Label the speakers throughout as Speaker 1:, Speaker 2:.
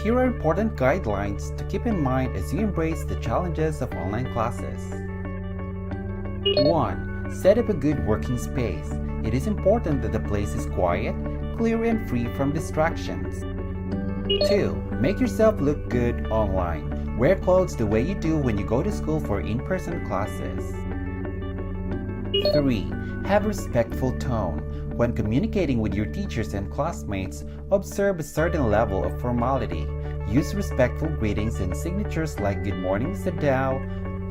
Speaker 1: here are important guidelines to keep in mind as you embrace the challenges of online classes. 1. Set up a good working space. It is important that the place is quiet, clear, and free from distractions. 2. Make yourself look good online. Wear clothes the way you do when you go to school for in-person classes. 3. Have a respectful tone. When communicating with your teachers and classmates, observe a certain level of formality. Use respectful greetings and signatures like "Good morning, Mr. Dow,"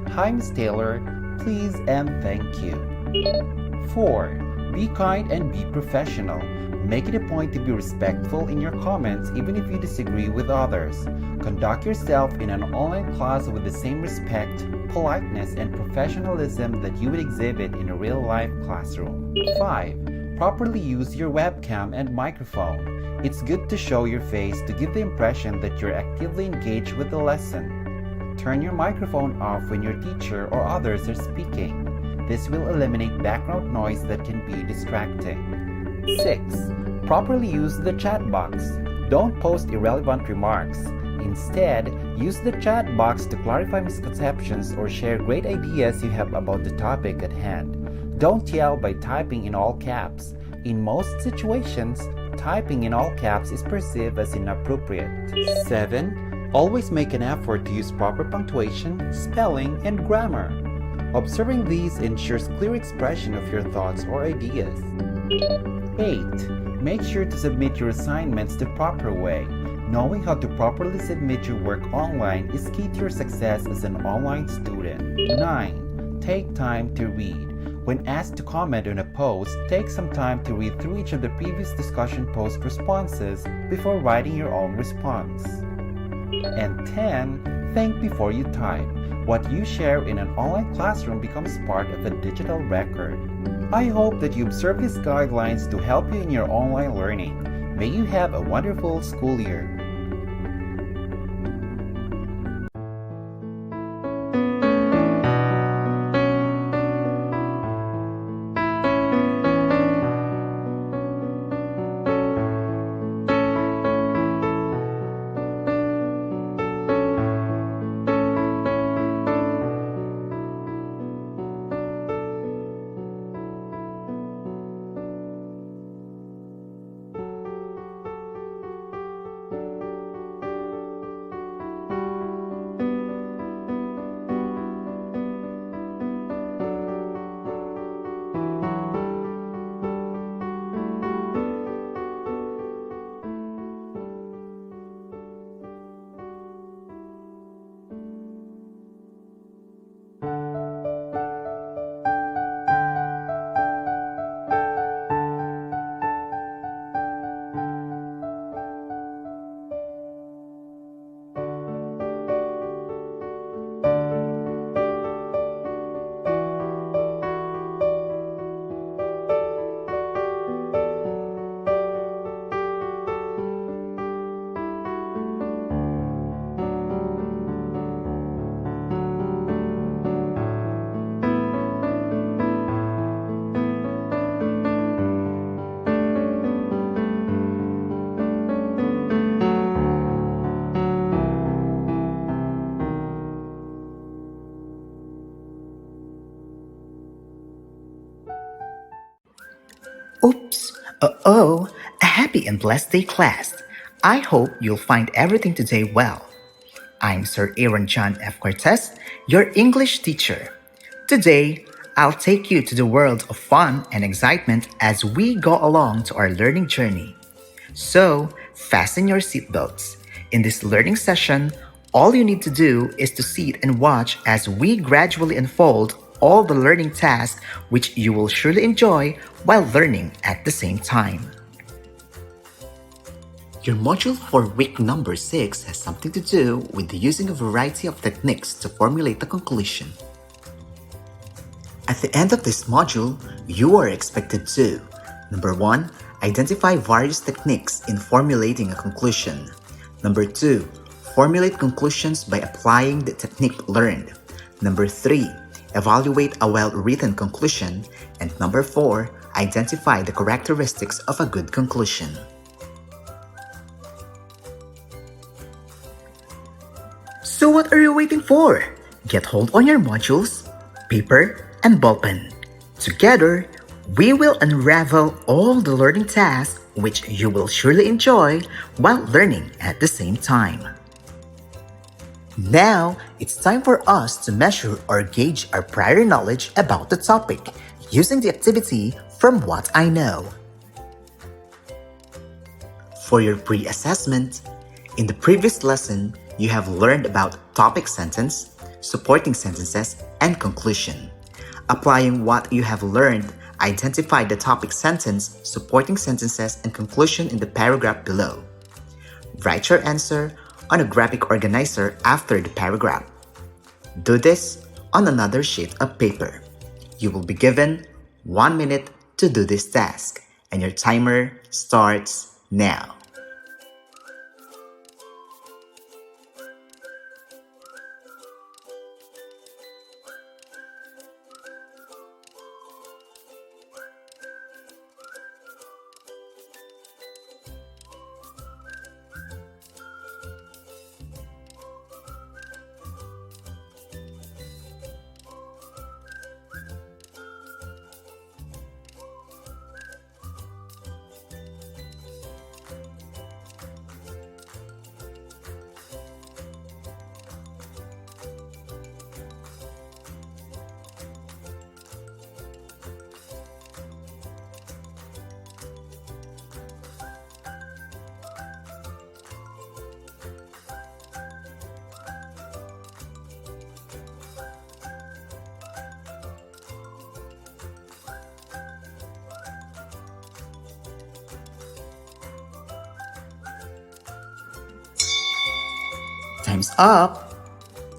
Speaker 1: "Hi, Ms. Taylor," "Please," and "Thank you." 4. Be kind and be professional. Make it a point to be respectful in your comments even if you disagree with others. Conduct yourself in an online class with the same respect, politeness, and professionalism that you would exhibit in a real-life classroom. 5. Properly use your webcam and microphone. It's good to show your face to give the impression that you're actively engaged with the lesson. Turn your microphone off when your teacher or others are speaking. This will eliminate background noise that can be distracting. 6. Properly use the chat box. Don't post irrelevant remarks. Instead, use the chat box to clarify misconceptions or share great ideas you have about the topic at hand. Don't yell by typing in all caps. In most situations, typing in all caps is perceived as inappropriate. 7. Always make an effort to use proper punctuation, spelling, and grammar. Observing these ensures clear expression of your thoughts or ideas. 8. Make sure to submit your assignments the proper way. Knowing how to properly submit your work online is key to your success as an online student. 9. Take time to read. When asked to comment on a post, take some time to read through each of the previous discussion post responses before writing your own response. And 10. Think before you type. What you share in an online classroom becomes part of a digital record. I hope that you observe these guidelines to help you in your online learning. May you have a wonderful school year.
Speaker 2: Oops! Oh, a happy and blessed day, class. I hope you'll find everything today well. I'm Sir Aaron John F. Cortez, your English teacher. Today, I'll take you to the world of fun and excitement as we go along to our learning journey. So, fasten your seatbelts. In this learning session, all you need to do is to sit and watch as we gradually unfold all the learning tasks which you will surely enjoy while learning at the same time. Your module for week number 6 has something to do with the using a variety of techniques to formulate a conclusion. At the end of this module, you are expected to: number 1, identify various techniques in formulating a conclusion. Number 2, formulate conclusions by applying the technique learned. Number 3, evaluate a well-written conclusion. And number 4, identify the characteristics of a good conclusion. So what are you waiting for? Get hold on your modules, paper, and ballpen. Together, we will unravel all the learning tasks which you will surely enjoy while learning at the same time. Now, it's time for us to measure or gauge our prior knowledge about the topic using the activity from what I know. For your pre-assessment, in the previous lesson, you have learned about topic sentence, supporting sentences, and conclusion. Applying what you have learned, identify the topic sentence, supporting sentences, and conclusion in the paragraph below. Write your answer on a graphic organizer after the paragraph. Do this on another sheet of paper. You will be given 1 minute to do this task, and your timer starts now. Time's up!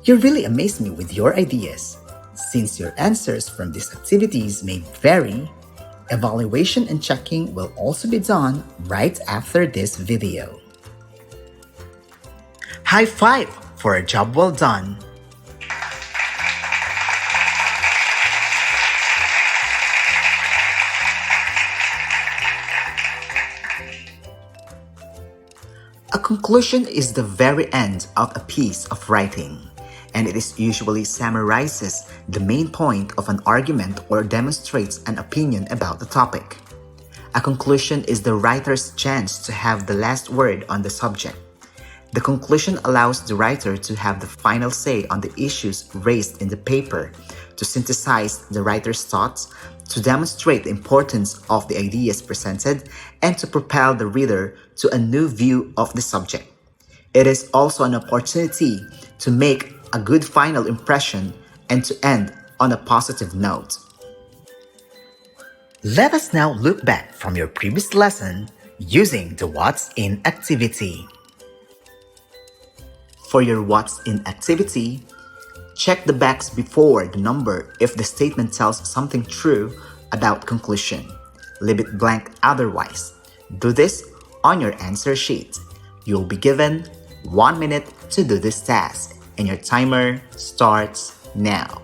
Speaker 2: You really amaze me with your ideas. Since your answers from these activities may vary, evaluation and checking will also be done right after this video. High five for a job well done! A conclusion is the very end of a piece of writing, and it is usually summarizes the main point of an argument or demonstrates an opinion about the topic. A conclusion is the writer's chance to have the last word on the subject. The conclusion allows the writer to have the final say on the issues raised in the paper, to synthesize the writer's thoughts, to demonstrate the importance of the ideas presented, and to propel the reader to a new view of the subject. It is also an opportunity to make a good final impression and to end on a positive note. Let us now look back from your previous lesson using the What's In activity. For your What's In activity, check the box before the number if the statement tells something true about conclusion. Leave it blank otherwise. Do this on your answer sheet. You'll be given 1 minute to do this task, and your timer starts now.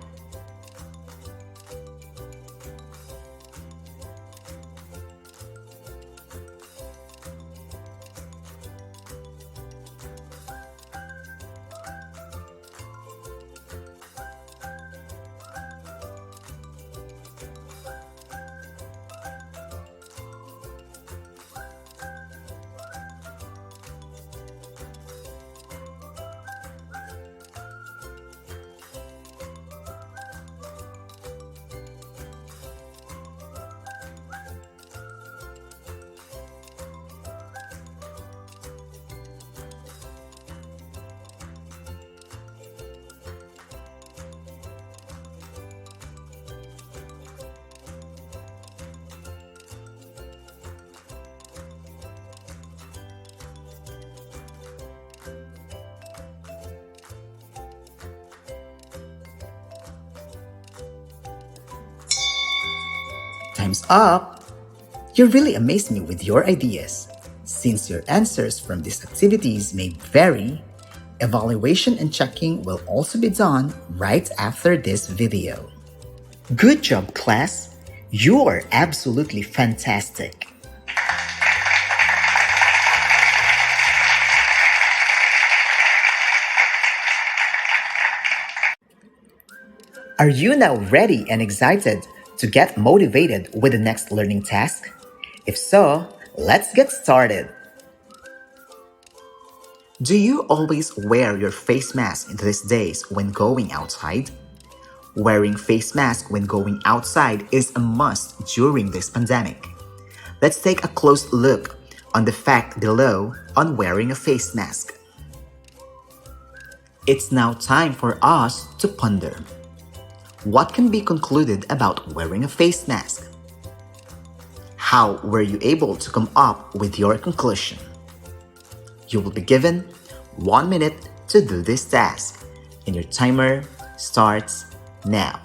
Speaker 2: Time's up! You really amaze me with your ideas. Since your answers from these activities may vary, evaluation and checking will also be done right after this video. Good job, class! You are absolutely fantastic! Are you now ready and excited to get motivated with the next learning task? If so, let's get started. Do you always wear your face mask these days when going outside? Wearing face mask when going outside is a must during this pandemic. Let's take a close look on the fact below on wearing a face mask. It's now time for us to ponder. What can be concluded about wearing a face mask? How were you able to come up with your conclusion? You will be given 1 minute to do this task, and your timer starts now.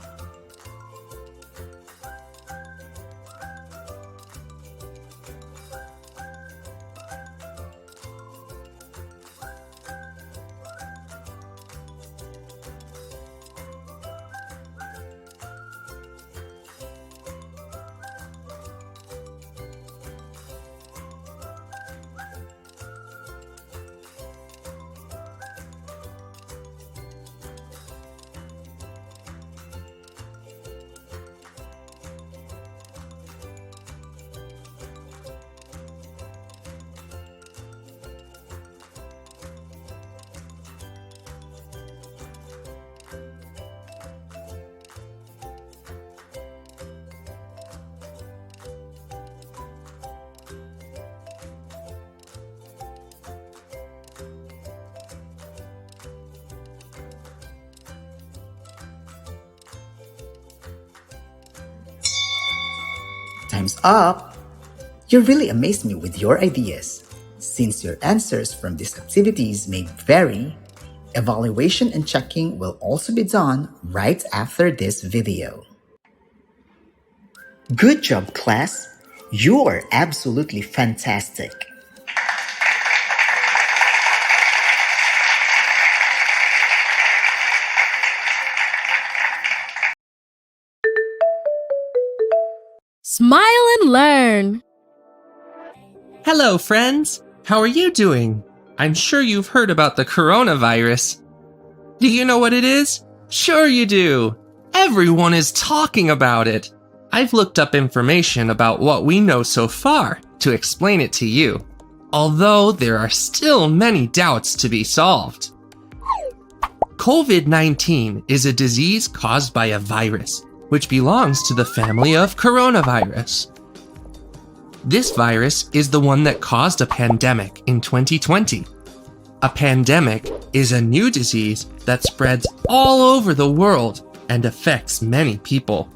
Speaker 2: Time's up! You really amazed me with your ideas. Since your answers from these activities may vary, evaluation and checking will also be done right after this video. Good job, class! You are absolutely fantastic!
Speaker 3: Smile and learn.
Speaker 4: Hello, friends. How are you doing? I'm sure you've heard about the coronavirus. Do you know what it is? Sure you do. Everyone is talking about it. I've looked up information about what we know so far to explain it to you, although there are still many doubts to be solved. COVID-19 is a disease caused by a virus, which belongs to the family of coronavirus. This virus is the one that caused a pandemic in 2020. A pandemic is a new disease that spreads all over the world and affects many people.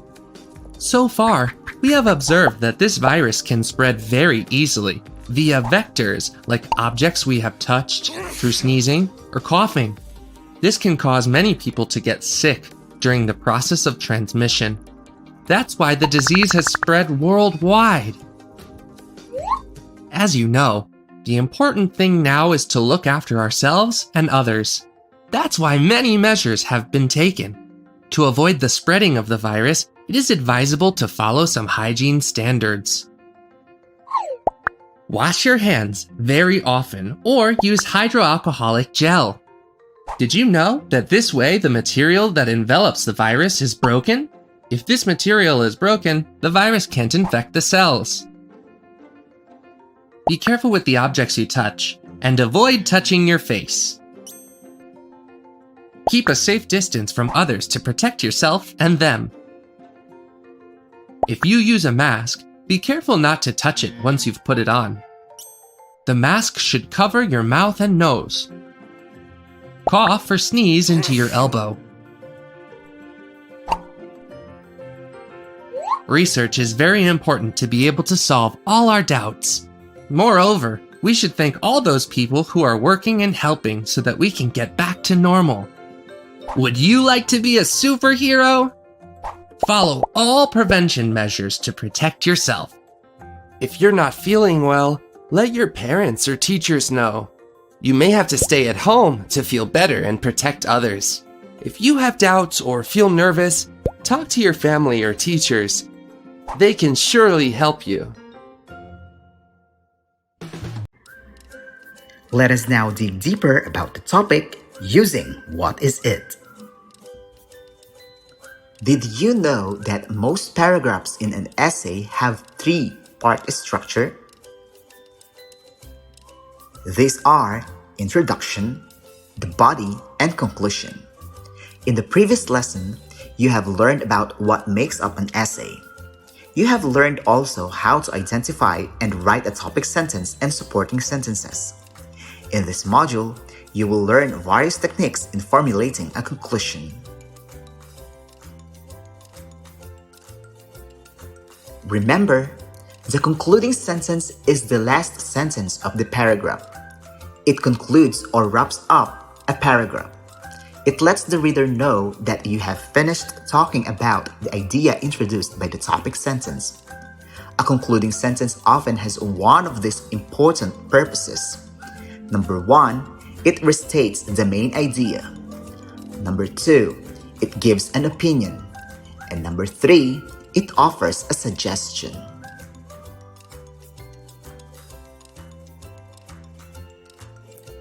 Speaker 4: So far, we have observed that this virus can spread very easily via vectors like objects we have touched, through sneezing or coughing. This can cause many people to get sick during the process of transmission. That's why the disease has spread worldwide. As you know, the important thing now is to look after ourselves and others. That's why many measures have been taken. To avoid the spreading of the virus, it is advisable to follow some hygiene standards. Wash your hands very often or use hydroalcoholic gel. Did you know that this way the material that envelops the virus is broken? If this material is broken, the virus can't infect the cells. Be careful with the objects you touch, and avoid touching your face. Keep a safe distance from others to protect yourself and them. If you use a mask, be careful not to touch it once you've put it on. The mask should cover your mouth and nose. Cough or sneeze into your elbow. Research is very important to be able to solve all our doubts. Moreover, we should thank all those people who are working and helping so that we can get back to normal. Would you like to be a superhero? Follow all prevention measures to protect yourself. If you're not feeling well, let your parents or teachers know. You may have to stay at home to feel better and protect others. If you have doubts or feel nervous, talk to your family or teachers. They can surely help you.
Speaker 2: Let us now dig deeper about the topic using what is it. Did you know that most paragraphs in an essay have three-part structure? These are introduction, the body, and conclusion. In the previous lesson, you have learned about what makes up an essay. You have learned also how to identify and write a topic sentence and supporting sentences. In this module, you will learn various techniques in formulating a conclusion. Remember, the concluding sentence is the last sentence of the paragraph. It concludes or wraps up a paragraph. It lets the reader know that you have finished talking about the idea introduced by the topic sentence. A concluding sentence often has one of these important purposes. Number 1, it restates the main idea. Number 2, it gives an opinion. And number 3, it offers a suggestion.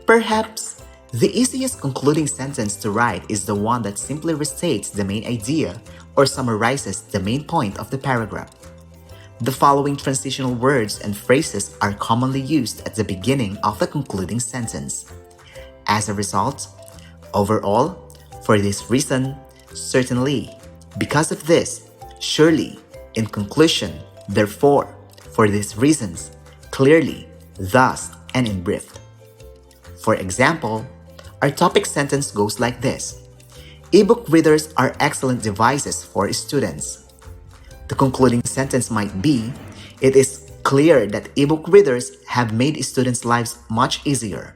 Speaker 2: Perhaps the easiest concluding sentence to write is the one that simply restates the main idea or summarizes the main point of the paragraph. The following transitional words and phrases are commonly used at the beginning of the concluding sentence. As a result, overall, for this reason, certainly, because of this, surely, in conclusion, therefore, for these reasons, clearly, thus, and in brief. For example, our topic sentence goes like this: Ebook readers are excellent devices for students. The concluding sentence might be, it is clear that ebook readers have made students' lives much easier.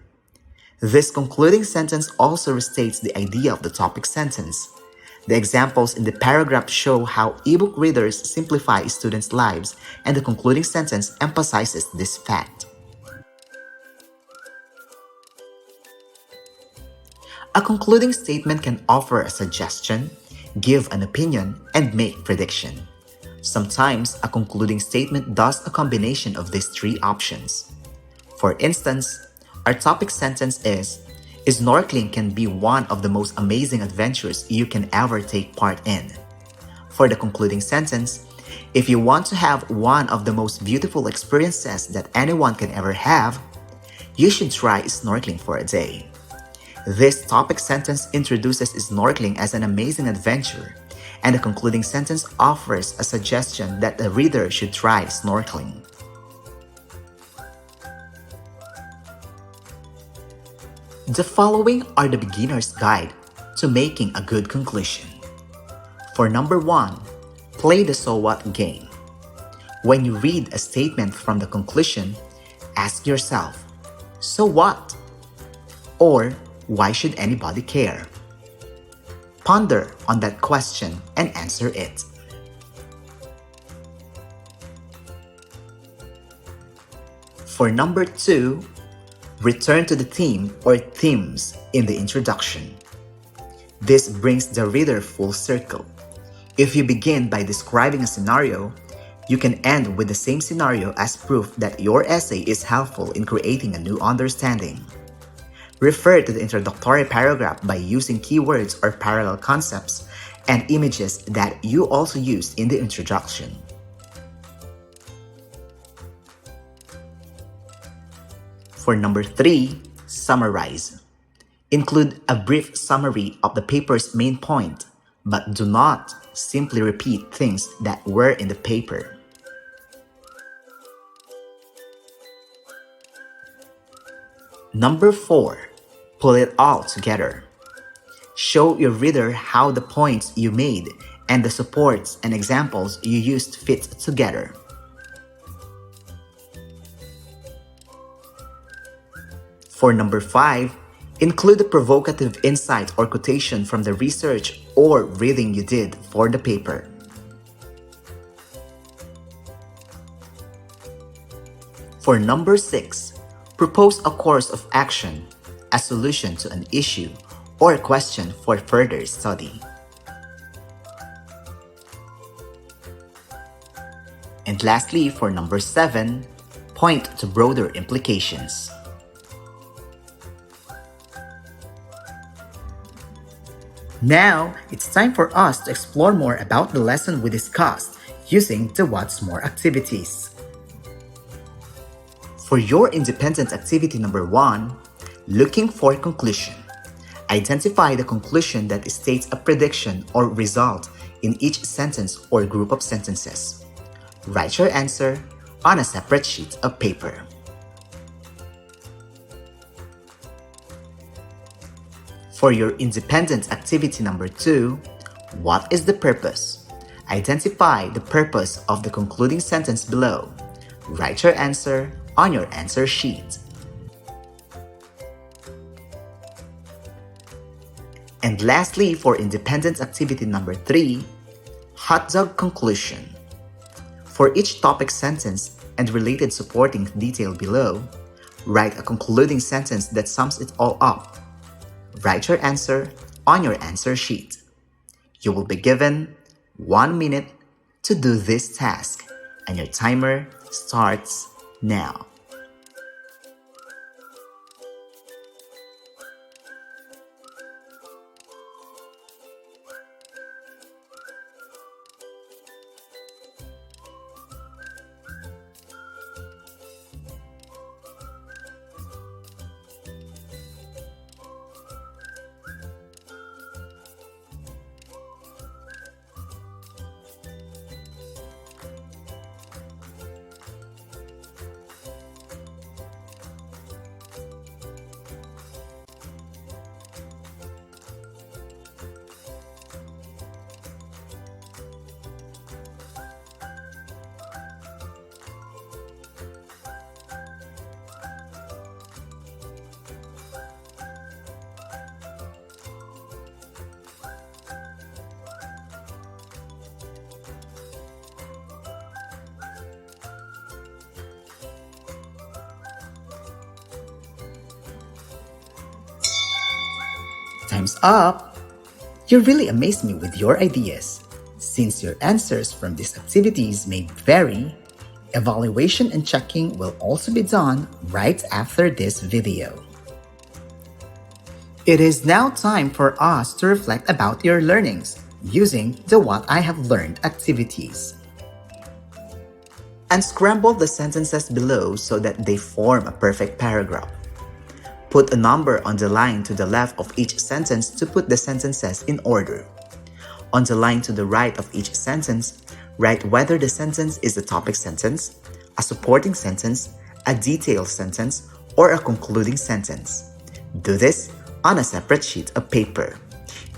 Speaker 2: This concluding sentence also restates the idea of the topic sentence. The examples in the paragraph show how ebook readers simplify students' lives, and the concluding sentence emphasizes this fact. A concluding statement can offer a suggestion, give an opinion, and make prediction. Sometimes, a concluding statement does a combination of these three options. For instance, our topic sentence is, snorkeling can be one of the most amazing adventures you can ever take part in. For the concluding sentence, if you want to have one of the most beautiful experiences that anyone can ever have, you should try snorkeling for a day. This topic sentence introduces snorkeling as an amazing adventure, and the concluding sentence offers a suggestion that the reader should try snorkeling. The following are the beginner's guide to making a good conclusion. For number 1, play the so what game. When you read a statement from the conclusion, ask yourself, so what? Or, why should anybody care? Ponder on that question and answer it. For number 2, return to the theme or themes in the introduction. This brings the reader full circle. If you begin by describing a scenario, you can end with the same scenario as proof that your essay is helpful in creating a new understanding. Refer to the introductory paragraph by using keywords or parallel concepts and images that you also used in the introduction. For number 3, summarize. Include a brief summary of the paper's main point, but do not simply repeat things that were in the paper. Number 4, pull it all together. Show your reader how the points you made and the supports and examples you used fit together. For number 5, include a provocative insight or quotation from the research or reading you did for the paper. For number 6, propose a course of action, a solution to an issue, or a question for further study. And lastly, for number 7, point to broader implications. Now, it's time for us to explore more about the lesson we discussed using the What's More activities. For your independent activity number 1, looking for conclusion. Identify the conclusion that states a prediction or result in each sentence or group of sentences. Write your answer on a separate sheet of paper. For your independent activity number 2, what is the purpose? Identify the purpose of the concluding sentence below. Write your answer on your answer sheet. And lastly, for independent activity number 3, hot dog conclusion. For each topic sentence and related supporting detail below, write a concluding sentence that sums it all up. Write your answer on your answer sheet. You will be given 1 minute to do this task, and your timer starts now. Time's up! You really amazed me with your ideas. Since your answers from these activities may vary, evaluation and checking will also be done right after this video. It is now time for us to reflect about your learnings using the What I Have Learned activities. Unscramble the sentences below so that they form a perfect paragraph. Put a number on the line to the left of each sentence to put the sentences in order. On the line to the right of each sentence, write whether the sentence is a topic sentence, a supporting sentence, a detailed sentence, or a concluding sentence. Do this on a separate sheet of paper.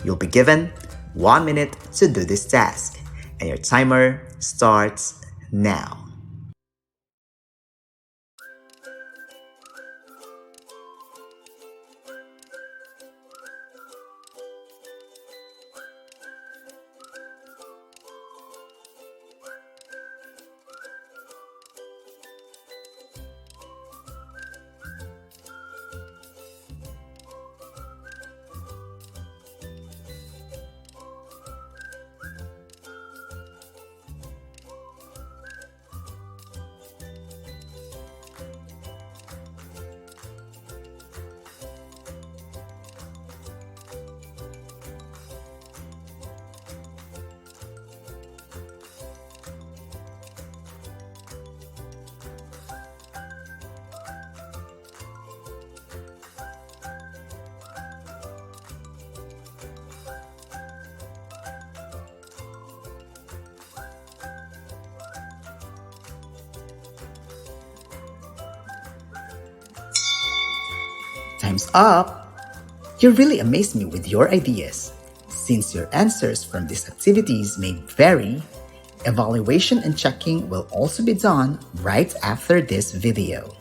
Speaker 2: You'll be given 1 minute to do this task, and your timer starts now. Time's up! You really amazed me with your ideas. Since your answers from these activities may vary, evaluation and checking will also be done right after this video.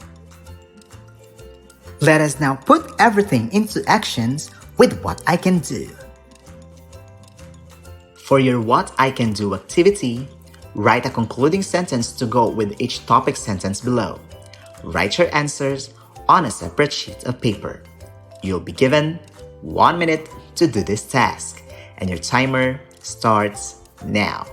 Speaker 2: Let us now put everything into actions with what I can do. For your What I Can Do activity, write a concluding sentence to go with each topic sentence below. Write your answers on a separate sheet of paper. You'll be given 1 minute to do this task, and your timer starts now.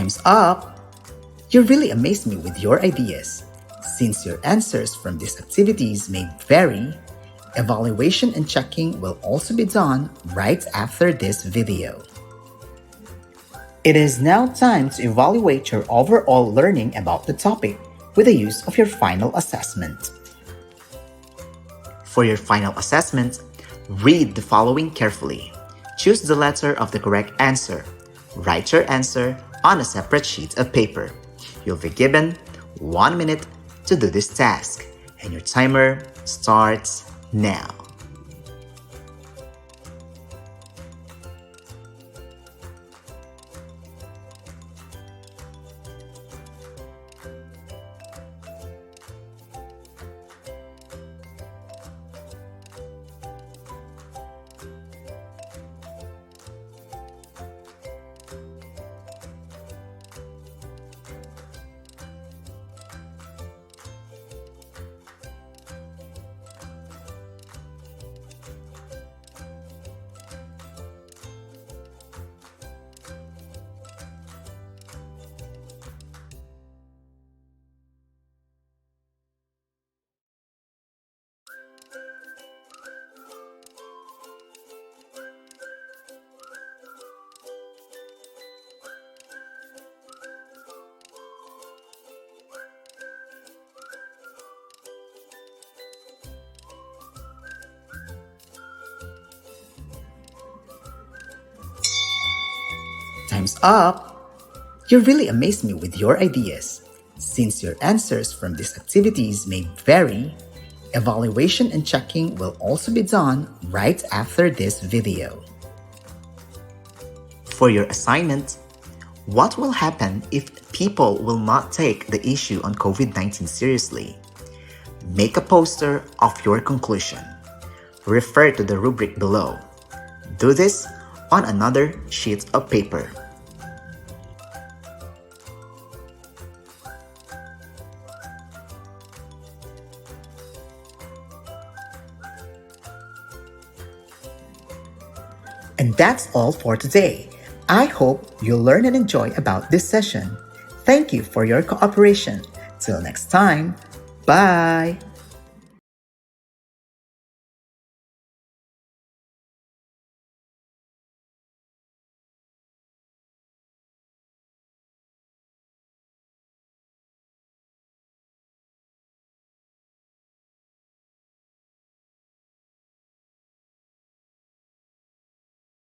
Speaker 2: Time's up! You really amaze me with your ideas. Since your answers from these activities may vary, evaluation and checking will also be done right after this video. It is now time to evaluate your overall learning about the topic with the use of your final assessment. For your final assessment, read the following carefully. Choose the letter of the correct answer. Write your answer on a separate sheet of paper. You'll be given 1 minute to do this task, and your timer starts now. Time's up! You really amaze me with your ideas. Since your answers from these activities may vary, evaluation and checking will also be done right after this video. For your assignment, what will happen if people will not take the issue on COVID-19 seriously? Make a poster of your conclusion. Refer to the rubric below. Do this on another sheet of paper. And that's all for today. I hope you'll learn and enjoy about this session. Thank you for your cooperation. Till next time, bye!